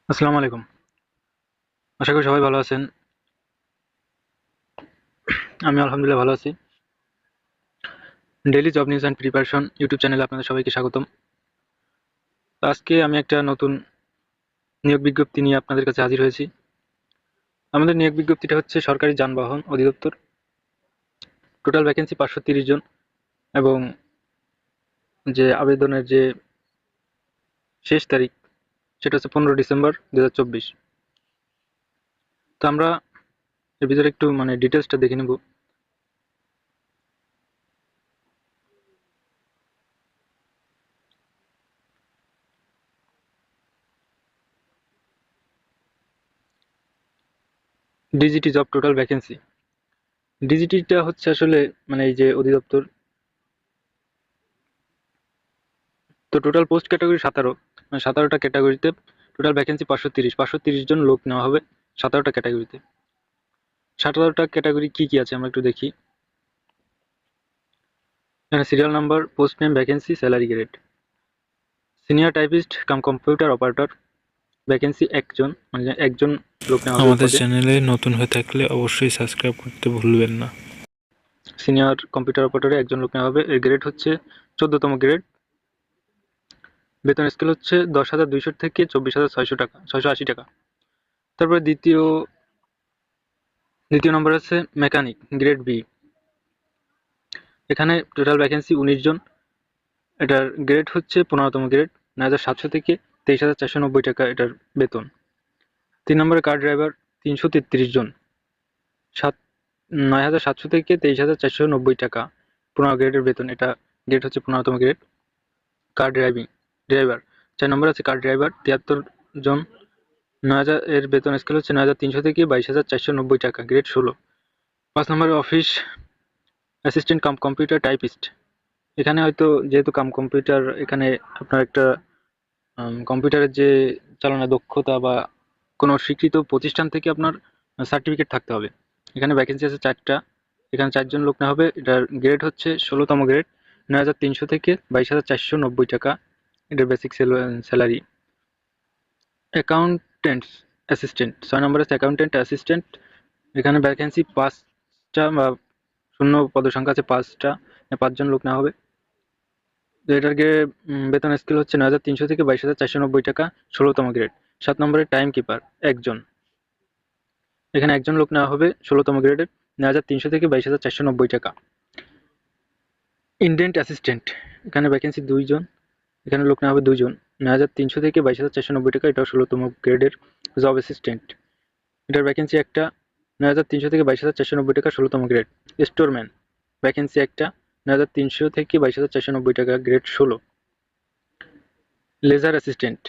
আসসালামু আলাইকুম। আশা করি সবাই ভালো আছেন। আমি আলহামদুলিল্লাহ ভালো আছি। Daily job news and preparation YouTube চ্যানেলে আপনাদের সবাইকে স্বাগতম। তো আজকে আমি একটা নতুন নিয়োগ বিজ্ঞপ্তি নিয়ে আপনাদের কাছে হাজির হয়েছি। আমাদের নিয়োগ বিজ্ঞপ্তিটা হচ্ছে সরকারি যানবাহন অধিদপ্তর। টোটাল ভ্যাকেন্সি 530 জন এবং যে আবেদনের যে শেষ তারিখ সেটা হচ্ছে 15 ডিসেম্বর 2024। তো আমরা এর ভিতরে একটু ডিটেলসটা দেখে নেব। ডিজিটি জব টোটাল ভ্যাকেন্সি। ডিজিটিটা হচ্ছে আসলে এই যে অধিদপ্তর। তো টোটাল পোস্ট ক্যাটাগরি 17, 17টা ক্যাটাগরিতে টোটাল ভ্যাকেন্সি 530 জন লোক নেওয়া হবে 17টা ক্যাটাগরিতে। 17টা ক্যাটাগরি কি কি আছে আমরা একটু দেখি। এখানে serial number, post name, vacancy, salary grade. Senior typist কাম কম্পিউটার অপারেটর, ভ্যাকেন্সি একজন, একজন লোক নেওয়া হবে এই আমাদের পদে। চ্যানেলে নতুন হয়ে থাকলে অবশ্যই সাবস্ক্রাইব করতে ভুলবেন না। সিনিয়র কম্পিউটার অপারেটরে একজন লোক নেওয়া হবে, এর গ্রেড হচ্ছে 14তম গ্রেড। বেতন স্কেল হচ্ছে 10,200 থেকে 24,600 টাকা, 680 টাকা। তারপরে দ্বিতীয় নম্বর আছে মেকানিক, গ্রেড বি। এখানে টোটাল ভ্যাকেন্সি 19 জন। এটার গ্রেড হচ্ছে 15তম গ্রেড, 9,700 থেকে 23,490 টাকা এটার বেতন। 3 নম্বরে কার ড্রাইভার, 333 জন, 9,700 থেকে 23,490 টাকা 15 গ্রেডের বেতন। এটা গ্রেড হচ্ছে 15তম গ্রেড। কার ড্রাইভার 4 নম্বর আছে কার ড্রাইভার, 73 জন, 9,000 এর বেতন স্কেল হচ্ছে 9,300 থেকে 22,490 টাকা, গ্রেড 16। 5 নম্বরে office assistant cum computer typist. এখানে হয়তো যেহেতু কাম কম্পিউটার, এখানে আপনার একটা কম্পিউটারের যে চালানোর দক্ষতা বা কোনো স্বীকৃত প্রতিষ্ঠান থেকে আপনার সার্টিফিকেট থাকতে হবে। এখানে ভ্যাকেন্সি আছে 4টা। এখানে 4 জন লোক নেওয়া হবে। এটার গ্রেড হচ্ছে 16তম গ্রেড, 9,300 থেকে 22,490 টাকা এটার বেসিক স্যালারি। অ্যাকাউন্টেন্টস অ্যাসিস্ট্যান্ট 6 নম্বর আছে অ্যাকাউন্টেন্ট অ্যাসিস্ট্যান্ট। এখানে ভ্যাকেন্সি 5টা বা শূন্য পদসংখ্যা আছে 5টা, 5 জন লোক নেওয়া হবে। তো এটার বেতন স্কেল হচ্ছে 9,300 থেকে 22,490 টাকা, 16তম গ্রেড। 7 নম্বরে টাইম কিপার একজন। এখানে একজন লোক নেওয়া হবে 16তম গ্রেডের, 9,300 থেকে 22,490 টাকা। ইন্ডেন্ট অ্যাসিস্ট্যান্ট, এখানে ভ্যাকেন্সি 2 জন। এখানে লোক নেওয়া হবে 2 জন, 9,300 থেকে 22,490 টাকা, এটাও 16তম গ্রেডের জব অ্যাসিস্ট্যান্ট। এটার ভ্যাকেন্সি একটা, 9,300 থেকে 22,490 টাকা, 16তম গ্রেড। স্টোরম্যান, ভ্যাকেন্সি একটা, 9,300 থেকে 22,490 টাকা, গ্রেড 16। লেজার অ্যাসিস্ট্যান্ট,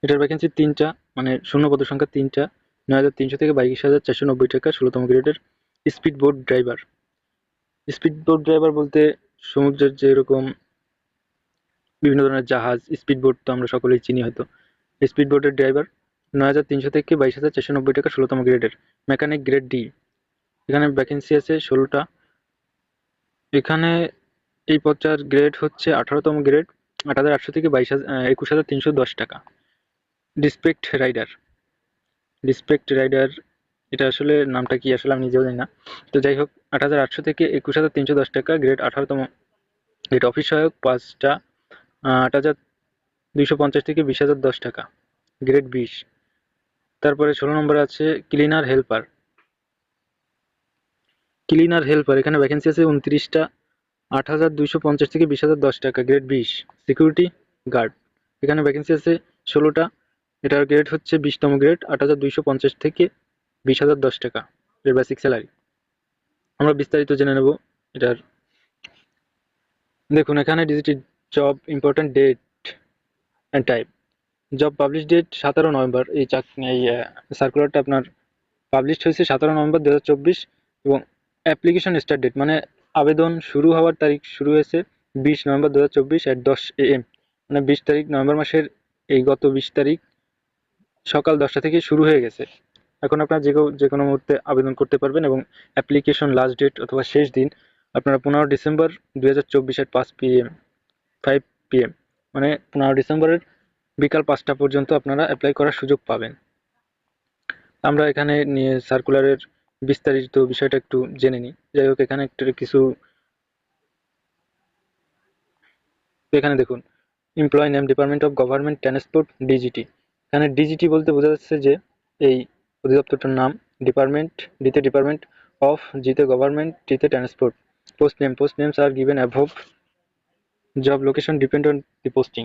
এটার ভ্যাকেন্সি 3টা, শূন্য পদসংখ্যা 3টা, 9,300 থেকে 22,490 টাকা, 16তম গ্রেডের। Speed boat driver, speed boat driver বলতে সমুদ্রের যে এরকম বিভিন্ন ধরনের জাহাজ, স্পিড বোট তো আমরা সকলেই চিনি হয়তো। স্পিড বোটের ড্রাইভার, 9,300 থেকে 22,490 টাকা, 16তম গ্রেডের। মেকানিক গ্রেড ডি, এখানে ভ্যাকেন্সি আছে 16টা। এখানে এই পদটার গ্রেড হচ্ছে 18তম গ্রেড, 8,800 থেকে 21,310 টাকা। ডিসপেক্ট রাইডার, ডিসপেক্ট রাইডার এটা আসলে নামটা কি আসলে আমি নিজেও জানি না। তো যাই হোক, 8,800 থেকে 21,310 টাকা, গ্রেড 18তম গ্রেড। অফিস সহায়ক 5টা, 8,250 থেকে 20,010 টাকা, গ্রেড 20। তারপরে 16 নম্বরে আছে ক্লিনার হেল্পার। ক্লিনার হেল্পার, এখানে ভ্যাকেন্সি আছে 29টা, 8,250 থেকে 20,010 টাকা, গ্রেড 20। সিকিউরিটি গার্ড, এখানে ভ্যাকেন্সি আছে 16টা। এটার গ্রেড হচ্ছে 20তম গ্রেড, 8,250 থেকে 20,010 টাকা এর বেসিক স্যালারি। আমরা বিস্তারিত জেনে নেব এটার। দেখুন এখানে DGT job important date and type. Job publish date 17 November. এই সার্কুলারটা আপনার পাবলিশ হয়েছে 17 নভেম্বর 2024 এবং অ্যাপ্লিকেশন স্টার্ট ডেট আবেদন শুরু হওয়ার তারিখ শুরু হয়েছে 20 নভেম্বর 2024 at 10 AM। 20 তারিখ নভেম্বর মাসের এই গত 20 তারিখ সকাল 10টা থেকে শুরু হয়ে গেছে। এখন আপনারা যে কোনো মুহূর্তে আবেদন করতে পারবেন এবং অ্যাপ্লিকেশন লাস্ট ডেট অথবা শেষ দিন আপনারা 15 ডিসেম্বর 2024 at 5 PM 15 ডিসেম্বরের বিকাল 5টা পর্যন্ত আপনারা অ্যাপ্লাই করার সুযোগ পাবেন। আমরা এখানে নিয়ে সার্কুলারের বিস্তারিত বিষয়টা একটু জেনে নিই। যাই হোক, এখানে একটু কিছু এখানে দেখুন, employ name department of government transport DGT. এখানে ডিজিটি বলতে বোঝা যাচ্ছে যে এই অধিদপ্তরটার নাম, ডিপার্টমেন্ট ডিতে ডিপার্টমেন্ট অফ, জিতে গভর্নমেন্ট, টিতে transport. Post names are given অ্যাভভ। Job location depend on the posting.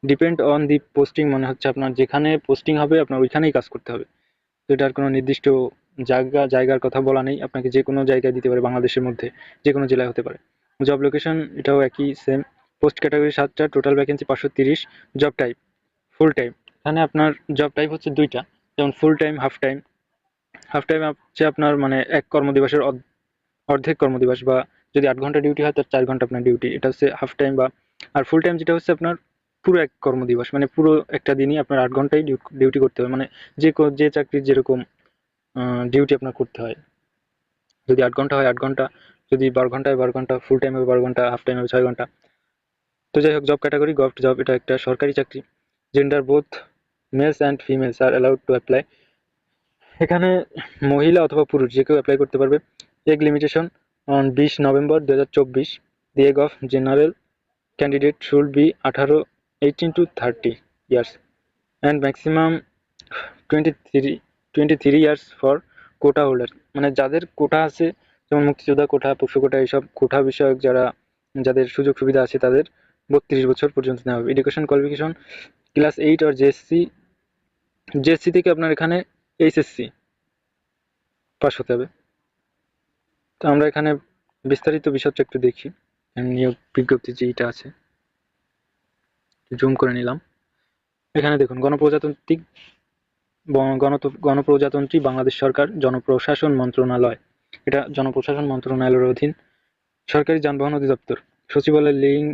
Depend on the posting মানে হচ্ছে আপনার যেখানে পোস্টিং হবে আপনার ওইখানেই কাজ করতে হবে। তো এটার কোনো নির্দিষ্ট জায়গার কথা বলা নেই, আপনাকে যে কোনো জায়গায় দিতে পারে, বাংলাদেশের মধ্যে যে কোনো জেলায় হতে পারে। জব লোকেশন এটাও একই সেম। পোস্ট ক্যাটাগরি 7টা, total vacancy 530। Job type full time. এখানে আপনার জব টাইপ হচ্ছে দুইটা, যেমন full time, half time. Half time হচ্ছে আপনার মানে এক কর্মদিবসের অর্ধেক কর্মদিবস, বা যদি 8 ঘন্টা ডিউটি হয় তার 4 ঘন্টা আপনার ডিউটি, এটা হচ্ছে হাফ টাইম। বা আর ফুল টাইম যেটা হচ্ছে আপনার পুরো এক কর্মদিবস, মানে পুরো একটা দিনই আপনার 8 ঘন্টাই ডিউটি করতে হবে, মানে যে চাকরির যেরকম ডিউটি আপনার করতে হয়। যদি 8 ঘন্টা হয় 8 ঘন্টা, যদি 12 ঘন্টা হয় 12 ঘন্টা, ফুল টাইম হবে 12 ঘন্টা, হাফ টাইম হবে 6 ঘন্টা। তো যাই হোক, জব ক্যাটাগরি গভর্নমেন্ট জব, এটা একটা সরকারি চাকরি। Gender both males and females are allowed to apply. এখানে মহিলা অথবা পুরুষ যে কেউ অ্যাপ্লাই করতে পারবে। Age limitation on 20 November 2024। The age of general candidate should be 18 to 30 years and maximum 23 years for quota holder. মানে যাদের কোটা আছে, যেমন মুক্তিযোদ্ধা কোটা, পশু কোটা, এইসব কোটা বিষয়ক যাদের সুযোগ সুবিধা আছে তাদের 32 বছর পর্যন্ত নেওয়া হবে। এডুকেশন কোয়ালিফিকেশন ক্লাস 8 আর জেএসসি থেকে আপনার এখানে এইচএসসি পাস হতে হবে। তো আমরা এখানে বিস্তারিত বিষয়টা একটু দেখি। নিয়োগ বিজ্ঞপ্তি যেটা আছে জুম করে নিলাম। এখানে দেখুন, গণপ্রজাতন্ত্রী বাংলাদেশ সরকার, জনপ্রশাসন মন্ত্রণালয়। এটা জনপ্রশাসন মন্ত্রণালয়ের অধীন। সরকারি যানবাহন অধিদপ্তর, সচিবালয়, লিংক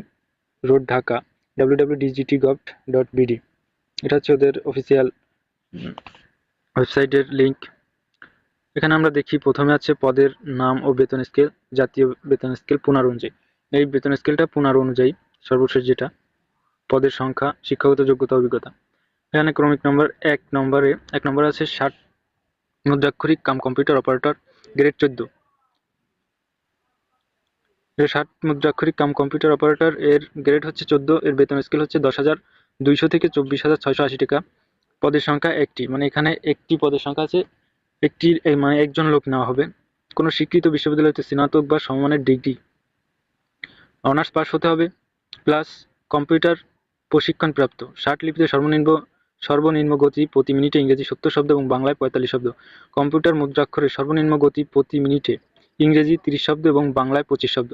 রোড, ঢাকা। www.dgt.gov.bd। এটা হচ্ছে ওদের অফিসিয়াল ওয়েবসাইটের লিঙ্ক। এখানে আমরা দেখি প্রথমে আছে পদের নাম ও বেতন স্কেল। জাতীয় বেতন স্কেল 15 অনুযায়ী। এই বেতন স্কেলটা 15 অনুযায়ী সর্বশেষ যেটা। পদের সংখ্যা, শিক্ষাগত যোগ্যতা, অভিজ্ঞতা। এখানে ক্রমিক নম্বর 1 নম্বরে আছে 60 মুদ্রাক্ষরিক কাম কম্পিউটার অপারেটর, গ্রেড 14। 60 মুদ্রাক্ষরিক কাম কম্পিউটার অপারেটর এর গ্রেড হচ্ছে 14। এর বেতন স্কেল হচ্ছে 10,200 থেকে 24,680 টাকা। পদের সংখ্যা একটি, মানে এখানে একটি পদের সংখ্যা আছে, একটি মানে একজন লোক নেওয়া হবে। কোনো স্বীকৃত বিশ্ববিদ্যালয় হতে স্নাতক বা সমমানের ডিগ্রি, অনার্স পাস হতে হবে, প্লাস কম্পিউটার প্রশিক্ষণপ্রাপ্ত। 60 লিপিতে সর্বনিম্ন গতি প্রতি মিনিটে ইংরেজি 70 শব্দ এবং বাংলায় 45 শব্দ। কম্পিউটার মুদ্রাক্ষরের সর্বনিম্ন গতি প্রতি মিনিটে ইংরেজি 30 শব্দ এবং বাংলায় 25 শব্দ।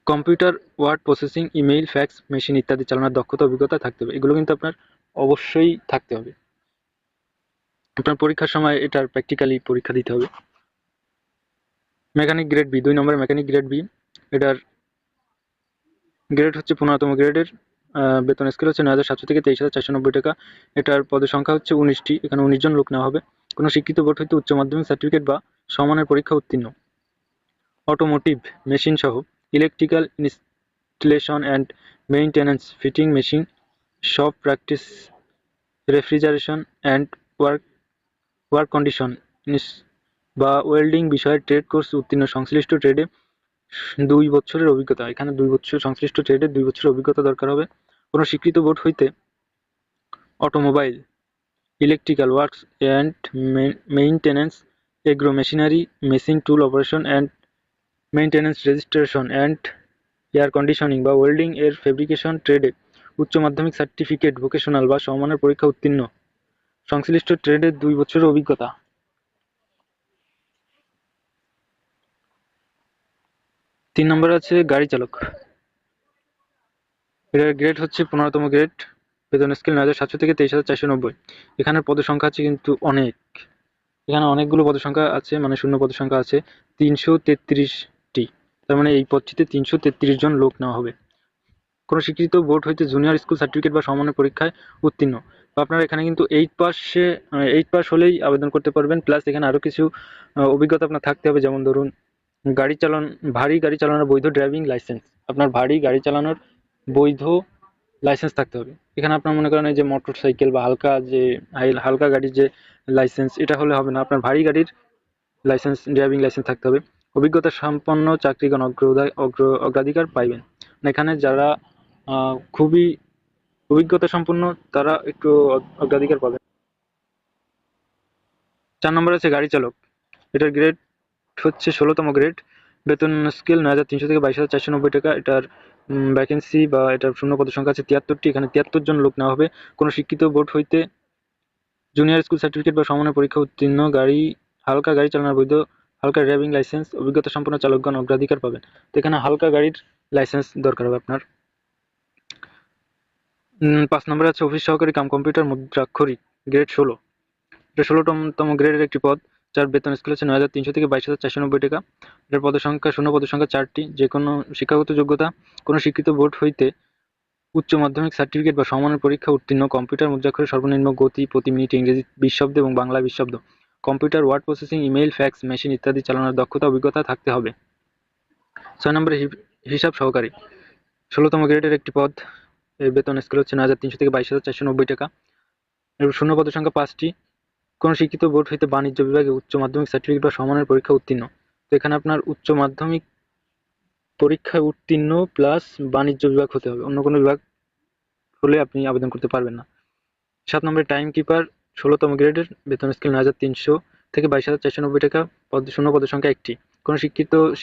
Computer word processing, email, fax machine ইত্যাদি চালানোর দক্ষতা, অভিজ্ঞতা থাকতে হবে। এগুলো কিন্তু আপনার অবশ্যই থাকতে হবে। আপনার পরীক্ষার সময় এটার প্র্যাকটিক্যালি পরীক্ষা দিতে হবে। মেকানিক গ্রেড বি, 2 নম্বরের মেকানিক গ্রেড বি। এটার গ্রেড হচ্ছে 15তম গ্রেডের। বেতন স্কেল হচ্ছে 9,700 থেকে 23,490 টাকা। এটার পদের সংখ্যা হচ্ছে 19টি। এখানে 19 জন লোক নেওয়া হবে। কোনো শিক্ষিত বোর্ড হইতে উচ্চ মাধ্যমিক সার্টিফিকেট বা সমমানের পরীক্ষা উত্তীর্ণ। অটোমোটিভ মেশিন সহ electrical installation and maintenance, fitting machine, shop practice, refrigeration and work condition বা ওয়েল্ডিং বিষয়ে ট্রেড কোর্স উত্তীর্ণ, সংশ্লিষ্ট ট্রেডে 2 বছরের অভিজ্ঞতা। এখানে 2 বছর সংশ্লিষ্ট ট্রেডে 2 বছরের অভিজ্ঞতা দরকার হবে। কোনো স্বীকৃত বোর্ড হইতে automobile, electrical works and maintenance, agro machinery, machine tool operation and maintenance, registration and air conditioning বা ওয়েল্ডিং এর ফেব্রিকেশন ট্রেডে উচ্চ মাধ্যমিক সার্টিফিকেট, ভোকেশনাল বা সমমানের পরীক্ষা উত্তীর্ণ, সংশ্লিষ্ট ট্রেডে 2 বছরের অভিজ্ঞতা। 3 নম্বরে আছে গাড়ি চালক। এটার গ্রেড হচ্ছে 15তম গ্রেড। বেতন স্কেল 9,700 থেকে 23,490। এখানে পদের সংখ্যা আছে কিন্তু অনেক। এখানে অনেকগুলো পদের সংখ্যা আছে, মানে শূন্য পদের সংখ্যা আছে 333টি। তার মানে এই পদটিতে 333 জন লোক নেওয়া হবে। কোনো স্বীকৃত বোর্ড হইতে জুনিয়র স্কুল সার্টিফিকেট বা সমমানের পরীক্ষায় উত্তীর্ণ। তো আপনারা এখানে কিন্তু 8 পাস হলেই আবেদন করতে পারবেন। প্লাস এখানে আরও কিছু অভিজ্ঞতা আপনার থাকতে হবে, যেমন ধরুন ভারী গাড়ি চালানোর বৈধ ড্রাইভিং লাইসেন্স। আপনার ভারী গাড়ি চালানোর বৈধ লাইসেন্স থাকতে হবে। এখানে আপনার মনে করেন এই যে মোটর সাইকেল বা হালকা গাড়ির যে লাইসেন্স, এটা হলে হবে না, আপনার ভারী গাড়ির লাইসেন্স, ড্রাইভিং লাইসেন্স থাকতে হবে। অভিজ্ঞতা সম্পন্ন চাকরিগণ অগ্রাধিকার পাইবেন। এখানে যারা খুবই অভিজ্ঞতা সম্পন্ন তারা একটু অগ্রাধিকার পাবে। 4 নম্বরে আছে গাড়ি চালক। এটার গ্রেড হচ্ছে 16তম গ্রেড। বেতন স্কেল 9,300 থেকে 22,490 টাকা। এটার ভ্যাকেন্সি বা এটার শূন্য পদের সংখ্যা আছে 73টি। এখানে 73 জন লোক নেওয়া হবে। কোনো শিক্ষিত বোর্ড হইতে জুনিয়র স্কুল সার্টিফিকেট বা সমানের পরীক্ষা উত্তীর্ণ, হালকা গাড়ি চালানোর বৈধ হালকা ড্রাইভিং লাইসেন্স, অভিজ্ঞতা সম্পন্ন চালকগণ অগ্রাধিকার পাবেন। তো এখানে হালকা গাড়ির লাইসেন্স দরকার হবে আপনার। 5 নম্বরে আছে অফিস সহকারী কাম কম্পিউটার মুদ্রাক্ষরিক, গ্রেড 16। এটা 16তম গ্রেডের একটি পদ, যার বেতন স্কেল হচ্ছে 9,300 থেকে 22,490 টাকা। এটার পদের সংখ্যা শূন্য পদের সংখ্যা 4টি। যে কোনো শিক্ষাগত যোগ্যতা কোনো শিক্ষিত বোর্ড হইতে উচ্চ মাধ্যমিক সার্টিফিকেট বা সমমানের পরীক্ষা উত্তীর্ণ, কম্পিউটার মুদ্রাক্ষরের সর্বনিম্ন গতি প্রতি মিনিটে ইংরেজি 20 শব্দ এবং বাংলা 20 শব্দ, computer, word processing, email, fax machine ইত্যাদি চালানোর দক্ষতা অভিজ্ঞতা থাকতে হবে। 6 নম্বরে হিসাব সহকারী, 16তম গ্রেডের একটি পদ। এর বেতন স্কেল হচ্ছে 9,300 থেকে 22,490 টাকা। এর শূন্য পদের সংখ্যা 5টি। কোন শিক্ষিত বোর্ড হইতে বাণিজ্য বিভাগে উচ্চ মাধ্যমিক সার্টিফিকেট বা সমানের পরীক্ষা উত্তীর্ণ। তো এখানে আপনার উচ্চ মাধ্যমিক পরীক্ষায় উত্তীর্ণ প্লাস বাণিজ্য বিভাগ হতে হবে, অন্য কোনো বিভাগ হলে আপনি আবেদন করতে পারবেন না। 7 নম্বরে টাইম কিপার, 16তম গ্রেডের, বেতন স্কেল 9,300 থেকে 22,490 টাকা। শূন্য পদের সংখ্যা 1টি। কোন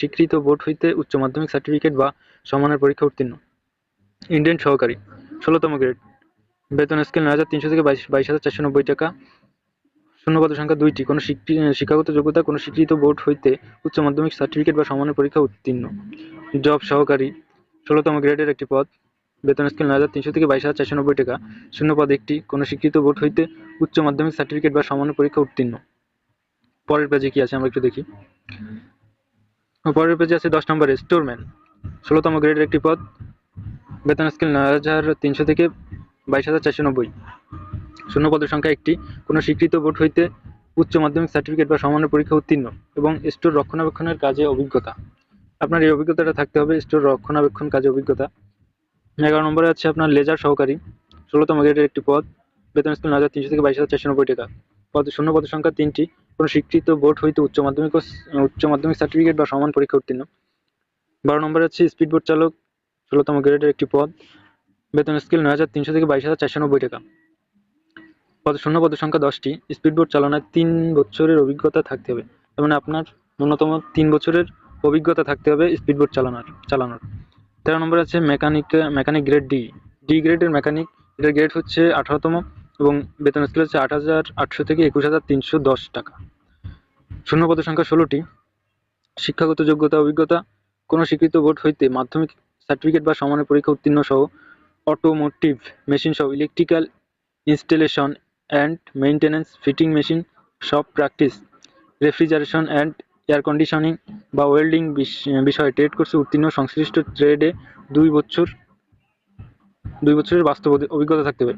স্বীকৃত বোর্ড হইতে উচ্চ মাধ্যমিক সার্টিফিকেট বা সমানের পরীক্ষা উত্তীর্ণ। ইন্ডিয়ান সহকারী, 16তম গ্রেড, বেতন স্কেল 9,300 থেকে 22,490 টাকা। শূন্য পদের সংখ্যা 2টি। কোন শিক্ষাগত যোগ্যতা কোনো স্বীকৃত বোর্ড হইতে উচ্চ মাধ্যমিক সার্টিফিকেট বা সমানের পরীক্ষা উত্তীর্ণ। জব সহকারী, 16তম গ্রেডের একটি পদ, বেতন স্কেল 9,300 থেকে 22,490 টাকা। শূন্য পদ 1টি। কোনো স্বীকৃত বোর্ড হইতে উচ্চ মাধ্যমিক সার্টিফিকেট বা সমানের পরীক্ষা উত্তীর্ণ। পরের পেজে কি আছে আমরা একটু দেখি। পরের পেজে আছে 10 নম্বরে স্টোরম্যান, 16তম গ্রেডের একটি পদ, বেতন স্কেল 9,300 থেকে 22,490। শূন্য পদের সংখ্যা 1টি। কোনো স্বীকৃত বোর্ড হইতে উচ্চ মাধ্যমিক সার্টিফিকেট বা সমানের পরীক্ষা উত্তীর্ণ এবং স্টোর রক্ষণাবেক্ষণের কাজে অভিজ্ঞতা। আপনার এই অভিজ্ঞতাটা থাকতে হবে, স্টোর রক্ষণাবেক্ষণ কাজে অভিজ্ঞতা। 11 নম্বরে আছে আপনার লেজার সহকারী, 16তম গ্রেডের একটি পদ, বেতন স্কেল 9,300 থেকে 22,490 টাকা। শূন্য পদের সংখ্যা 3টি। কোনো স্বীকৃত বোর্ড হইতে উচ্চ মাধ্যমিক সার্টিফিকেট বা সমান পরীক্ষা উত্তীর্ণ। 12 নম্বরে আছে স্পিডবোট চালক, 16তম গ্রেডের একটি পদ, বেতন স্কেল 9,300 থেকে 22,490 টাকা। শূন্য পদের সংখ্যা 10টি। স্পিডবোট চালনায় 3 বছরের অভিজ্ঞতা থাকতে হবে। তার মানে আপনার ন্যূনতম 3 বছরের অভিজ্ঞতা থাকতে হবে স্পিডবোট চালানোর। 13 নম্বরে আছে মেকানিক গ্রেড ডি গ্রেডের মেকানিক। এটার গ্রেড হচ্ছে 18তম এবং বেতন স্কেল হচ্ছে 8,800 থেকে 21,310 টাকা। শূন্য পদের সংখ্যা 16টি। শিক্ষাগত যোগ্যতা অভিজ্ঞতা কোনো স্বীকৃত বোর্ড হইতে মাধ্যমিক সার্টিফিকেট বা সমানের পরীক্ষা উত্তীর্ণ সহ অটোমোটিভ মেশিন সহ electrical installation and maintenance, fitting machine, shop practice, refrigeration and air conditioning বা ওয়েল্ডিং বিষয়ে ট্রেড কোর্সে উত্তীর্ণ, সংশ্লিষ্ট ট্রেডে 2 বছরের বাস্তব অভিজ্ঞতা থাকতে হবে।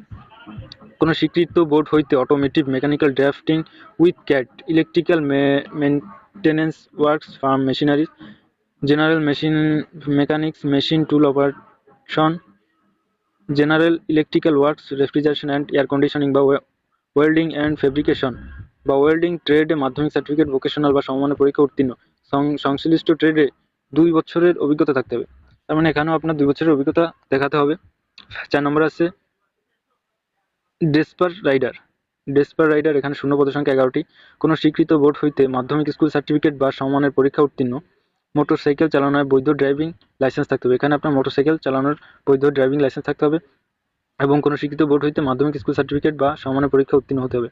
কোনো স্বীকৃত বোর্ড হইতে automotive mechanical drafting with cat, electrical maintenance works, farm machineries, general mechanics, machine tool operation, general electrical works, refrigeration and air conditioning বা ওয়েল্ডিং অ্যান্ড ফেব্রিকেশন বা ওয়েল্ডিং ট্রেডে মাধ্যমিক সার্টিফিকেট, ভোকেশনাল বা সমমানের পরীক্ষা উত্তীর্ণ, সংশ্লিষ্ট ট্রেডে 2 বছরের অভিজ্ঞতা থাকতে হবে। তার মানে এখানেও আপনার 2 বছরের অভিজ্ঞতা দেখাতে হবে। 4 নম্বর আছে ডেসপার রাইডার, এখানে শূন্য পদের সংখ্যা 11টি। কোনো স্বীকৃত বোর্ড হইতে মাধ্যমিক স্কুল সার্টিফিকেট বা সমমানের পরীক্ষা উত্তীর্ণ, মোটরসাইকেল চালানোর বৈধ ড্রাইভিং লাইসেন্স থাকতে হবে। এখানে আপনার মোটরসাইকেল চালানোর বৈধ ড্রাইভিং লাইসেন্স থাকতে হবে এবং কোনো স্বীকৃত বোর্ড হইতে মাধ্যমিক স্কুল সার্টিফিকেট বা সমমানের পরীক্ষা উত্তীর্ণ হতে হবে।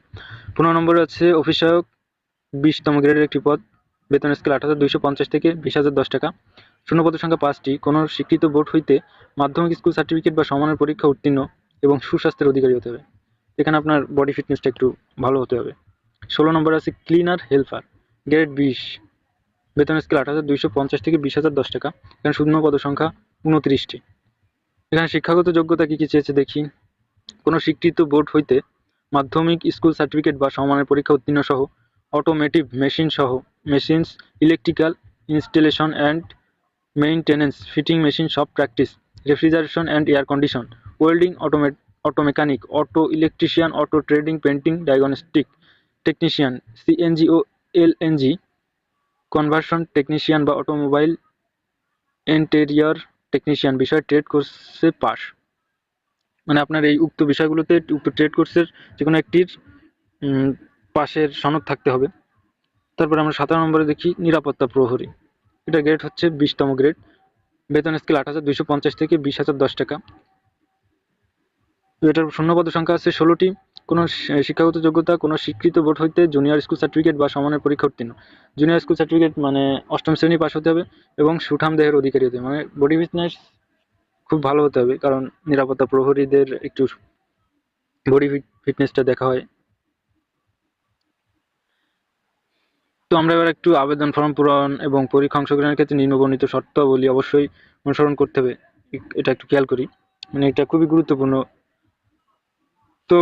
15 নম্বরে আছে অফিস সহায়ক, 20তম গ্রেডের একটি পদ, বেতন স্কেল 8,250 থেকে 20,010 টাকা। শূন্য পদের সংখ্যা 5টি। কোনো স্বীকৃত বোর্ড হইতে মাধ্যমিক স্কুল সার্টিফিকেট বা সমানের পরীক্ষা উত্তীর্ণ এবং সুস্বাস্থ্যের অধিকারী হতে হবে। এখানে আপনার বডি ফিটনেসটা একটু ভালো হতে হবে। 16 নম্বরে আছে ক্লিনার হেল্পার, গ্রেড 20, বেতন স্কেল 8,250 থেকে 20,010 টাকা। এখানে শূন্য পদের সংখ্যা 29টি। এখানে শিক্ষাগত যোগ্যতা কি চেয়েছে দেখি। কোনো স্বীকৃত বোর্ড হইতে মাধ্যমিক স্কুল সার্টিফিকেট বা সমমানের পরীক্ষা উত্তীর্ণ সহ automotive machines, electrical installation and maintenance, fitting machine, shop practice, refrigeration and air condition, welding, auto mechanic, auto electrician, auto trading, painting, diagnostic technician, CNG ও এলএনজি কনভার্সন টেকনিশিয়ান বা automobile interior technician বিষয়ে trade কোর্সে pass. মানে আপনার এই উক্ত বিষয়গুলোতে উক্ত ট্রেড কোর্সের যে কোনো একটির পাশের সনদ থাকতে হবে। তারপরে আমরা 17 নম্বরে দেখি নিরাপত্তা প্রহরী। এটা গ্রেড হচ্ছে 20তম গ্রেড। বেতন স্কেল 8,250 থেকে 20,010 টাকা। তো এটার শূন্যপদ সংখ্যা আছে 16টি। কোনো শিক্ষাগত যোগ্যতা কোনো স্বীকৃত বোর্ড হইতে জুনিয়র স্কুল সার্টিফিকেট বা সমানের পরীক্ষা উত্তীর্ণ। জুনিয়র স্কুল সার্টিফিকেট মানে 8ম শ্রেণী পাস হতে হবে এবং সুঠাম দেহের অধিকারী হতে হবে, মানে বডি ফিটনেস খুব ভালো হতে হবে, কারণ নিরাপত্তা প্রহরীদের একটু বডি ফিটনেসটা দেখা হয়। তো আমরা এবার একটু আবেদন ফর্ম পূরণ এবং পরীক্ষা অংশগ্রহণের ক্ষেত্রে নিম্নবর্ণিত শর্তাবলী অবশ্যই অনুসরণ করতে হবে, এটা একটু খেয়াল করি, মানে এটা খুবই গুরুত্বপূর্ণ। তো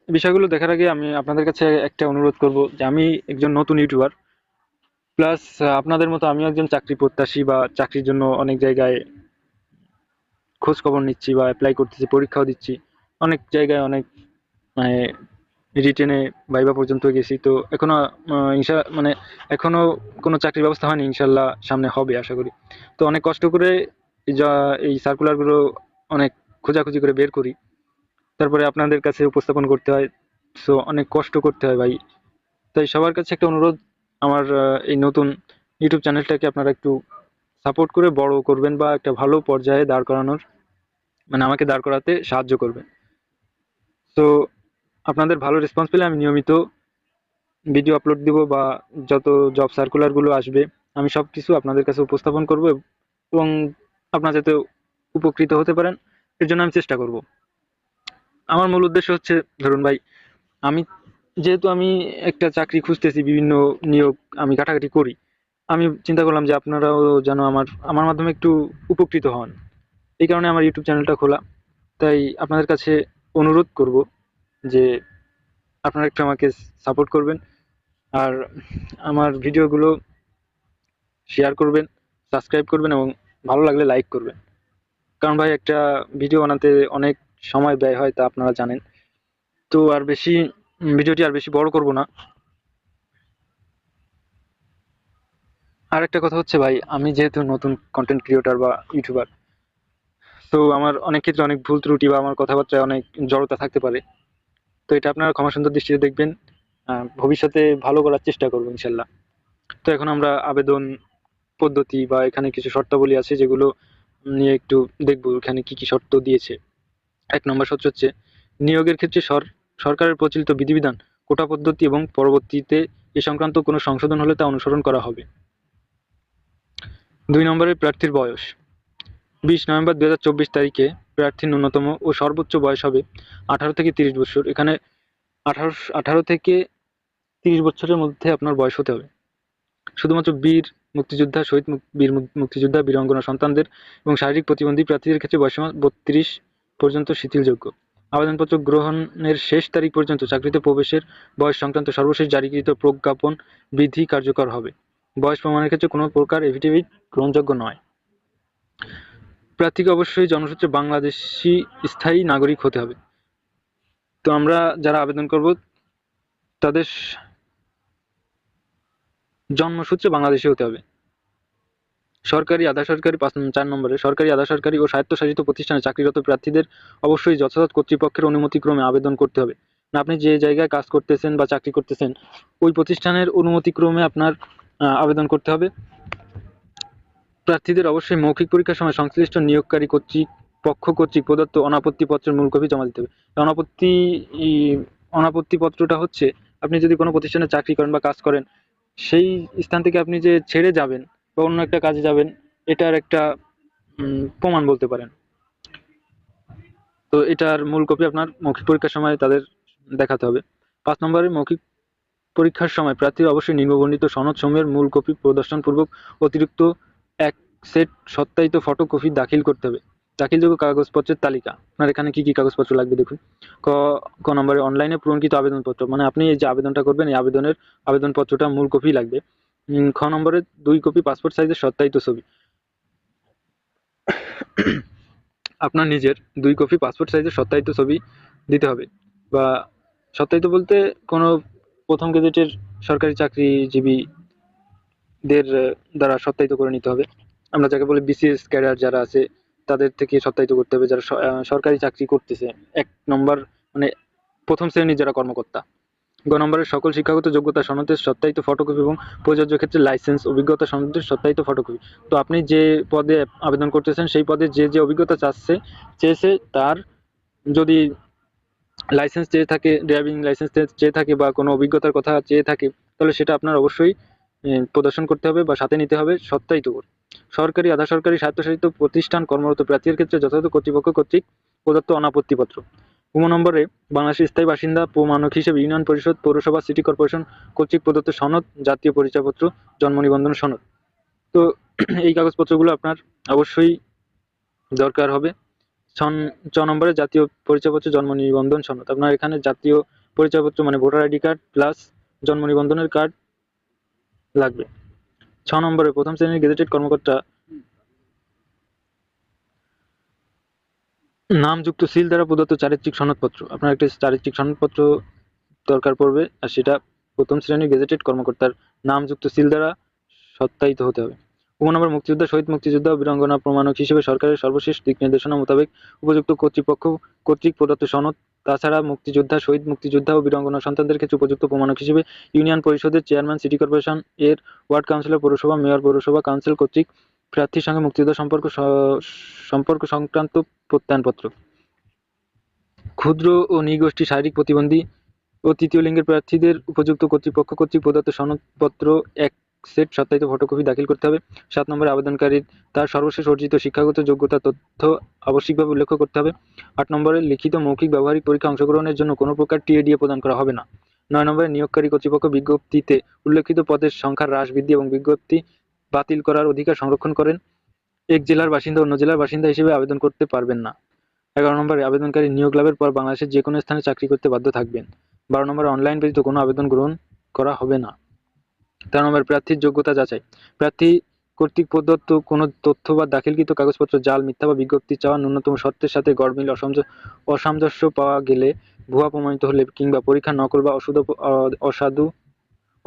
বিষয়গুলো দেখার আগে আমি আপনাদের কাছে একটা অনুরোধ করব যে আমি একজন নতুন ইউটিউবার, প্লাস আপনাদের মতো আমিও একজন চাকরি প্রত্যাশী বা চাকরির জন্য অনেক জায়গায় খোঁজ খবর নিচ্ছি বা অ্যাপ্লাই করতেছি, পরীক্ষাও দিচ্ছি, অনেক জায়গায় অনেক মানে রিটেনে ভাইবা পর্যন্ত গেছি। তো এখনো মানে এখনো কোনো চাকরির ব্যবস্থা হয়নি, ইনশাল্লাহ সামনে হবে আশা করি। তো অনেক কষ্ট করে এই সার্কুলারগুলো অনেক খোঁজাখুঁজি করে বের করি, তারপরে আপনাদের কাছে উপস্থাপন করতে হয়। সো অনেক কষ্ট করতে হয় ভাই। তাই সবার কাছে একটা অনুরোধ, আমার এই নতুন ইউটিউব চ্যানেলটাকে আপনারা একটু সাপোর্ট করে বড় করবেন বা একটা ভালো পর্যায়ে দাঁড় করানোর, মানে আমাকে দাঁড় করাতে সাহায্য করবেন। তো আপনাদের ভালো রেসপন্স পেলে আমি নিয়মিত ভিডিও আপলোড দিব বা যত জব সার্কুলারগুলো আসবে আমি সব কিছু আপনাদের কাছে উপস্থাপন করব এবং আপনারা যাতে উপকৃত হতে পারেন এর জন্য আমি চেষ্টা করব। আমার মূল উদ্দেশ্য হচ্ছে, ধরুন ভাই, আমি যেহেতু আমি একটা চাকরি খুঁজতেছি, বিভিন্ন নিয়োগ আমি ঘাটাঘাটি করি, আমি চিন্তা করলাম যে আপনারাও যেন আমার আমার মাধ্যমে একটু উপকৃত হন, এই কারণে আমার ইউটিউব চ্যানেলটা খোলা। তাই আপনাদের কাছে অনুরোধ করব যে আপনারা একটু আমাকে সাপোর্ট করবেন আর আমার ভিডিওগুলো শেয়ার করবেন, সাবস্ক্রাইব করবেন এবং ভালো লাগলে লাইক করবেন, কারণ ভাই একটা ভিডিও বানাতে অনেক সময় ব্যয় হয় তা আপনারা জানেন। তো আর বেশি ভিডিওটি আর বেশি বড় করব না। আর একটা কথা হচ্ছে ভাই, আমি যেহেতু নতুন কন্টেন্ট ক্রিয়েটর বা ইউটিউবার, তো আমার অনেক ক্ষেত্রে অনেক ভুল ত্রুটি বা আমার কথাবার্তায় অনেক জড়তা থাকতে পারে। তো এটা আপনারা ক্ষমা সুন্দর দৃষ্টিতে দেখবেন। ভবিষ্যতে ভালো করার চেষ্টা করবো ইনশাল্লাহ। তো এখন আমরা আবেদন পদ্ধতি বা এখানে কিছু শর্তাবলী আছে যেগুলো নিয়ে একটু দেখবো এখানে কি কি শর্ত দিয়েছে। 1 নম্বর শর্ত হচ্ছে নিয়োগের ক্ষেত্রে সরকারের প্রচলিত বিধিবিধান, কোটা পদ্ধতি এবং পরবর্তীতে এ সংক্রান্ত কোনো সংশোধন হলে তা অনুসরণ করা হবে। 2 নম্বরে প্রার্থীর বয়স। 20 নভেম্বর 2024 তারিখে প্রার্থীর ন্যূনতম ও সর্বোচ্চ বয়স হবে 18 থেকে 30 বছর। এখানে 18 থেকে 30 বছরের মধ্যে আপনার বয়স হতে হবে। শুধুমাত্র বীর মুক্তিযোদ্ধা, শহীদ বীর মুক্তিযোদ্ধা, বীরাঙ্গনা সন্তানদের এবং শারীরিক প্রতিবন্ধী প্রার্থীদের ক্ষেত্রে বয়সীমা 32 পর্যন্ত শিথিলযোগ্য। আবেদনপত্র গ্রহণের শেষ তারিখ পর্যন্ত চাকরিতে প্রবেশের বয়স সংক্রান্ত সর্বশেষ জারিকৃত প্রজ্ঞাপন বিধি কার্যকর হবে। বয়স প্রমাণের ক্ষেত্রে কোনো প্রকার এফিডেভিট গ্রহণযোগ্য নয়। প্রার্থীকে অবশ্যই জন্মসূত্রে বাংলাদেশি স্থায়ী নাগরিক হতে হবে। তো আমরা যারা আবেদন করব তাদের জন্মসূত্রে বাংলাদেশি হতে হবে। সরকারি, আধা সরকারি 4 নম্বরে সরকারি, আধা সরকারি ও স্বায়ত্তশাসিত প্রতিষ্ঠানে চাকরিরত প্রার্থীদের অবশ্যই যথাযথ কর্তৃপক্ষের অনুমতিক্রমে আবেদন করতে হবে। না আপনি যে জায়গায় কাজ করতেছেন বা চাকরি করতেছেন ওই প্রতিষ্ঠানের অনুমতিক্রমে আপনার আবেদন করতে হবে। প্রার্থীদের অবশ্যই মৌখিক পরীক্ষার সময় সংশ্লিষ্ট নিয়োগকারী পক্ষ কর্তৃক প্রদত্ত অনাপত্তি পত্রের মূল কপি জমা দিতে হবে। অনাপত্তি পত্রটা হচ্ছে আপনি যদি কোনো প্রতিষ্ঠানে চাকরি করেন বা কাজ করেন, সেই স্থান থেকে আপনি যে ছেড়ে যাবেন বা অন্য একটা কাজে যাবেন, এটার একটা প্রমাণ বলতে পারেন। তো এটার মূল কপি আপনার মৌখিক পরীক্ষার সময় তাদের দেখাতে হবে। 5 নম্বরে মৌখিক পরীক্ষার সময় প্রার্থীর অবশ্যই নিম্নবর্ণিত সনদসমূহের মূল কপি প্রদর্শনপূর্বক অতিরিক্ত 1 সেট সত্যায়িত ফটোকপি দাখিল করতে হবে। দাখিলযোগ্য কাগজপত্রের তালিকা। আপনার এখানে কি কি কাগজপত্র লাগবে দেখুন। ক নম্বরে অনলাইনে পূরণকৃত আবেদনপত্র, মানে আপনি এই যে আবেদনটা করবেন এই আবেদনপত্রটা মূল কপি লাগবে। খ নম্বরে 2 কপি পাসপোর্ট সাইজের সত্যায়িত ছবি। আপনার নিজের 2 কপি পাসপোর্ট সাইজের সত্যায়িত ছবি দিতে হবে, বা সত্যায়িত বলতে কোনো প্রথম গেজেটের সরকারি চাকরিজীবীদের দ্বারা সত্যায়িত করে নিতে হবে। আমরা যাকে বলি বিসিএস ক্যাডার যারা আছে তাদের থেকে সত্যায়িত করতে হবে, যারা সরকারি চাকরি করতেছে 1 নম্বর, মানে প্রথম শ্রেণীর যারা কর্মকর্তা। গ নম্বরের সকল শিক্ষাগত যোগ্যতা সনদের সত্যায়িত ফটোকপি এবং প্রযোজ্য ক্ষেত্রে লাইসেন্স অভিজ্ঞতা সনদের সত্যায়িত ফটোকপি। তো আপনি যে পদে আবেদন করতেছেন সেই পদে যে অভিজ্ঞতা চেয়েছে তার যদি লাইসেন্স চেয়ে থাকে, ড্রাইভিং লাইসেন্স চেয়ে থাকে বা কোনো অভিজ্ঞতার কথা চেয়ে থাকে, তাহলে সেটা আপনার অবশ্যই প্রদর্শন করতে হবে বা সাথে নিতে হবে সত্যায়িত করে। সরকারি, আধা সরকারি, স্বায়ত্তশাসিত প্রতিষ্ঠান কর্মরত প্রার্থীর ক্ষেত্রে যথাযথ কর্তৃপক্ষ কর্তৃক প্রদত্ত অনাপত্তিপত্র। ১ নম্বরে বাংলাদেশের স্থায়ী বাসিন্দা প্রমাণক হিসেবে ইউনিয়ন পরিষদ, পৌরসভা, সিটি কর্পোরেশন কর্তৃক প্রদত্ত সনদ, জাতীয় পরিচয়পত্র, জন্ম নিবন্ধন সনদ। তো এই কাগজপত্রগুলো আপনার অবশ্যই দরকার হবে। ছ নম্বরে জাতীয় পরিচয়পত্র, জন্ম নিবন্ধন সনদ। আপনার এখানে জাতীয় পরিচয়পত্র মানে ভোটার আইডি কার্ড প্লাস জন্ম নিবন্ধনের কার্ড লাগবে। ৬ নম্বরে প্রথম শ্রেণীর গেজেটেড কর্মকর্তা নামযুক্ত সিল দ্বারা প্রদত্ত চারিত্রিক সনদপত্র। আপনার একটা চারিত্রিক সনদপত্র দরকার পড়বে, আর সেটা প্রথম শ্রেণীর গেজেটেড কর্মকর্তার নামযুক্ত সিল দ্বারা সত্যায়িত হতে হবে। ১ নম্বর মুক্তিযোদ্ধা, শহীদ মুক্তিযোদ্ধা ও বীরাঙ্গনা প্রমাণক হিসেবে সরকারের সর্বশেষ দিক নির্দেশনা মোতাবেক উপযুক্ত কর্তৃপক্ষ কর্তৃক প্রদত্ত সনদ। তাছাড়া মুক্তিযোদ্ধা, শহীদ মুক্তিযোদ্ধা ও বীরাঙ্গনা সন্তানদের ক্ষেত্রে উপযুক্ত প্রমাণক হিসেবে ইউনিয়ন পরিষদের চেয়ারম্যান, সিটি কর্পোরেশন এর ওয়ার্ড কাউন্সিলর, পৌরসভা মেয়র, পৌরসভা কাউন্সিল কর্তৃক প্রার্থীর সঙ্গে মুক্তিযোদ্ধা সম্পর্ক সংক্রান্ত প্রত্যয়নপত্র। ক্ষুদ্র ও নৃগোষ্ঠী, শারীরিক প্রতিবন্ধী ও তৃতীয় লিঙ্গের প্রার্থীদের উপযুক্ত কর্তৃপক্ষ কর্তৃক প্রদত্ত সনদপত্র 1 সেট সত্যায়িত ফটোকপি দাখিল করতে হবে। ৭ নম্বরে আবেদনকারীর তার সর্বশেষ অর্জিত শিক্ষাগত যোগ্যতা তথ্য আবশ্যিকভাবে উল্লেখ করতে হবে। ৮ নম্বরে লিখিত, মৌখিক, ব্যবহারিক পরীক্ষায় অংশগ্রহণের জন্য কোনো প্রকার টিএডিএ প্রদান করা হবে না। ৯ নম্বরে নিয়োগকারী কর্তৃপক্ষ বিজ্ঞপ্তিতে উল্লেখিত পদের সংখ্যা হ্রাস, বৃদ্ধি এবং বিজ্ঞপ্তি বাতিল করার অধিকার সংরক্ষণ করেন। এক জেলার বাসিন্দা অন্য জেলার বাসিন্দা হিসেবে আবেদন করতে পারবেন না। ১১ নম্বরে আবেদনকারী নিয়োগ লাভের পর বাংলাদেশের যে কোনো স্থানে চাকরি করতে বাধ্য থাকবেন। ১২ নম্বরে অনলাইন ব্যতীত কোনো আবেদন গ্রহণ করা হবে না। ১৩ নম্বরে প্রার্থীর যোগ্যতা যাচাই। প্রার্থী কর্তৃক প্রদত্ত কোনো তথ্য বা দাখিলকৃত কাগজপত্র জাল, মিথ্যা বা বিজ্ঞপ্তি চাওয়া ন্যূনতম শর্তের সাথে গড়মিল, অসামঞ্জস্য পাওয়া গেলে, ভুয়া প্রমাণিত হলে কিংবা পরীক্ষা নকল বা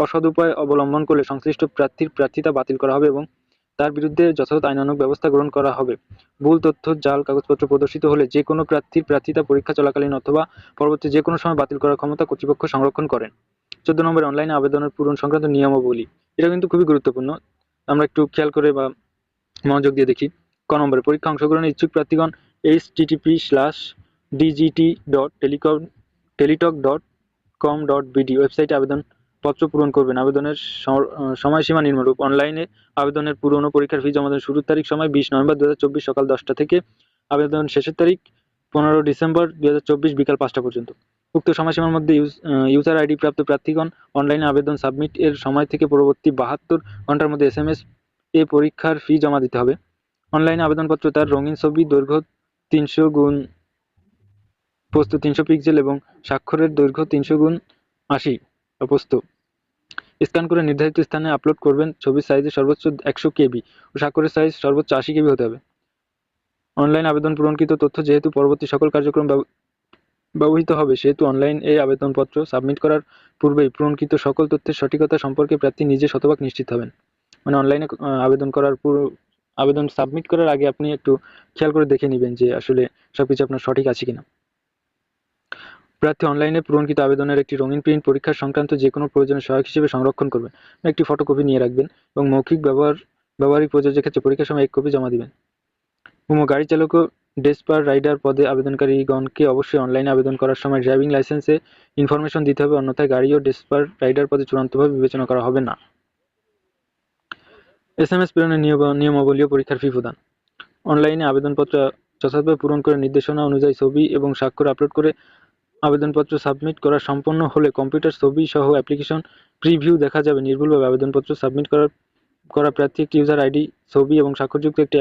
অসদুপায় অবলম্বন করলে সংশ্লিষ্ট প্রার্থীর প্রার্থিতা বাতিল করা হবে এবং তার বিরুদ্ধে যথাযথ আইনানুগ ব্যবস্থা গ্রহণ করা হবে। ভুল তথ্য, জাল কাগজপত্র প্রদর্শিত হলে যে কোনো প্রার্থীর প্রার্থিতা পরীক্ষা চলাকালীন অথবা পরবর্তী যে কোনো সময় বাতিল করার ক্ষমতা কর্তৃপক্ষ সংরক্ষণ করেন। ১৪ নম্বরে অনলাইনে আবেদনের পূরণ সংক্রান্ত নিয়মাবলী। এটা কিন্তু খুবই গুরুত্বপূর্ণ, আমরা একটু খেয়াল করে বা মনোযোগ দিয়ে দেখি। ক নম্বরে পরীক্ষা অংশগ্রহণের ইচ্ছুক প্রার্থীগণ http://dgt.teletalk.com.bd ওয়েবসাইটে আবেদনপত্র পূরণ করবেন। আবেদনের সময়সীমা নিম্নরূপ: অনলাইনে আবেদনের পূরণ ও পরীক্ষার ফি জমা দেওয়ার শুরুর তারিখ সময় ২০ নভেম্বর ২০২৪ সকাল ১০টা থেকে আবেদন শেষের তারিখ ১৫ ডিসেম্বর ২০২৪ বিকাল ৫টা পর্যন্ত। উক্ত সময়সীমার মধ্যে ইউজার আইডি প্রাপ্ত প্রার্থীগণ অনলাইনে আবেদন সাবমিট এর সময় থেকে পরবর্তী ৭২ ঘন্টার মধ্যে SMS এ পরীক্ষার ফি জমা দিতে হবে। অনলাইনে আবেদনপত্র তার রঙিন ছবি, দৈর্ঘ্য ৩০০x প্রস্থ ৩০০ পিক্সেল এবং স্বাক্ষরের দৈর্ঘ্য ৩০০x৮০ প্রস্থ স্ক্যান করে নির্ধারিত স্থানে আপলোড করবেন। ছবির সাইজে সর্বোচ্চ ১০০ কেবি ও স্বাক্ষরের সাইজ সর্বোচ্চ ৮০ কেবি হতে হবে। অনলাইন আবেদন পূরণকৃত তথ্য যেহেতু পরবর্তী সকল কার্যক্রম ব্যবহৃত হবে, সেহেতু অনলাইন আবেদনপত্র সাবমিট করার পূর্বেই পূরণকৃত সকল তথ্যের সঠিকতা সম্পর্কে প্রার্থী নিজে শতভাগ নিশ্চিত হবেন। মানে অনলাইনে আবেদন সাবমিট করার আগে আপনি একটু খেয়াল করে দেখে নেবেন যে আসলে সবকিছু আপনার সঠিক আছে কিনা। প্রার্থী অনলাইনে পূরণকৃত আবেদনের একটি রঙিন প্রিন্ট পরীক্ষা সংক্রান্ত যে কোনো প্রয়োজনীয় সহায়ক হিসেবে সংরক্ষণ করবেন। একটি ফটোকপি নিয়ে রাখবেন এবং মৌখিক ব্যবহারিক প্রযোজ্যের ক্ষেত্রে পরীক্ষার সময় ১ কপি জমা দিবেন। গাড়ি চালক ও ডেসপার রাইডার পদে আবেদনকারীগণকে অবশ্যই অনলাইনে আবেদন করার সময় ড্রাইভিং লাইসেন্সে ইনফরমেশন দিতে হবে, অন্যথায় গাড়ি ও ডেসপার রাইডার পদে চূড়ান্তভাবে বিবেচনা করা হবে না। SMS প্রেরণের নিয়মাবলী ও পরীক্ষার ফি প্রদান। অনলাইনে আবেদনপত্র যথাযথভাবে পূরণ করে নির্দেশনা অনুযায়ী ছবি এবং স্বাক্ষর আপলোড করে আবেদনপত্র সাবমিট করা সম্পন্ন হলে কম্পিউটার ছবি সহ অ্যাপ্লিকেশন প্রিভিউ দেখা যাবে। নির্ভুলভাবে আবেদনপত্র সাবমিট করা প্রার্থী একটি ইউজার আইডি, ছবি এবং স্বাক্ষরযুক্ত একটি